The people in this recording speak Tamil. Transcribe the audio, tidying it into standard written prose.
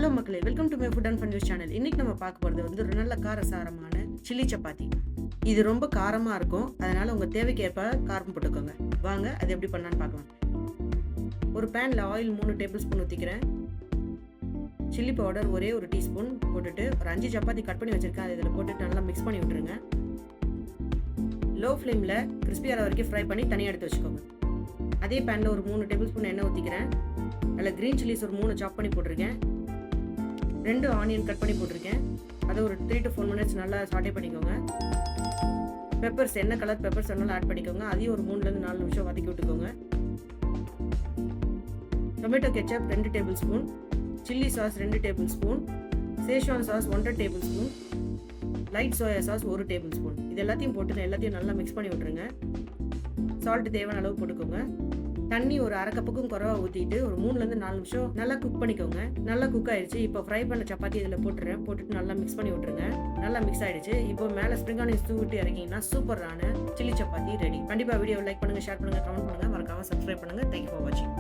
ஹலோ மக்களே, welcome to my foot and fun news channel. இன்னைக்கு நம்ம பார்க்க போகிறது வந்து ஒரு நல்ல காரசாரமான சில்லி சப்பாத்தி. இது ரொம்ப காரமாக இருக்கும், அதனால் உங்கள் தேவைக்கேற்ப காரம் போட்டுக்கோங்க. வாங்க அது எப்படி பண்ணலான்னு பார்க்கலாம். ஒரு பேனில் ஆயில் 3 டேபிள் ஸ்பூன் ஊற்றிக்கிறேன். சில்லி பவுடர் ஒரே ஒரு டீஸ்பூன் போட்டுட்டு ஒரு 5 சப்பாத்தி கட் பண்ணி வச்சுருக்கேன். அதை இதில் போட்டுட்டு நல்லா மிக்ஸ் பண்ணி விட்டுருங்க. லோ ஃப்ளேமில் கிறிஸ்பி ஆகிற வரைக்கும் ஃப்ரை பண்ணி தனியாக எடுத்து வச்சுக்கோங்க. அதே பேனில் ஒரு 3 டேபிள் ஸ்பூன் எண்ணெய் ஊற்றிக்கிறேன். அதில் க்ரீன் சில்லிஸ் ஒரு 3 சாப் பண்ணி போட்டிருக்கேன். 2 ஆனியன் கட் பண்ணி போட்டிருக்கேன். அதை ஒரு 3 to 4 மினிட்ஸ் நல்லா சாட்டே பண்ணிக்கோங்க. பெப்பர்ஸ், என்ன கலர் பெப்பர்ஸ் வேணாலும் ஆட் பண்ணிக்கோங்க. அதையும் ஒரு 3 to 4 நிமிஷம் வதக்கி விட்டுக்கோங்க. Tomato ketchup 2 table spoon, chilli sauce 2 table spoon, Schezwan sauce 1.5 table spoon, light soya sauce 1 table spoon. இது எல்லாத்தையும் போட்டு எல்லாத்தையும் நல்லா மிக்ஸ் பண்ணி விட்டுருங்க. சால்ட் தேவையான அளவு போட்டுக்கோங்க. தண்ணி ஒரு அரை கப்புக்கும் குறைவா ஊற்றிட்டு ஒரு 3 to 4 நிமிஷம் நல்லா குக் பண்ணிக்கோங்க. நல்லா குக் ஆயிடுச்சு. இப்போ ஃப்ரை பண்ண சப்பாத்தி இதில் போட்டுட்டு நல்லா மிக்ஸ் பண்ணி விட்டுருங்க. நல்லா மிக்ஸ் ஆயிடுச்சு. இப்போ மேலே ஸ்ப்ரிங் ஆனியன்ஸ் தூவிட்டு இறங்கிங்கன்னா சூப்பரான சில்லி சப்பாத்தி ரெடி. கண்டிப்பாக வீடியோ லைக் பண்ணுங்க, ஷேர் பண்ணுங்க, கமெண்ட் பண்ணுங்க, மறக்காம சப்ஸ்கிரைப் பண்ணுங்க. தேங்க்யூ ஃபார் வாட்சிங்.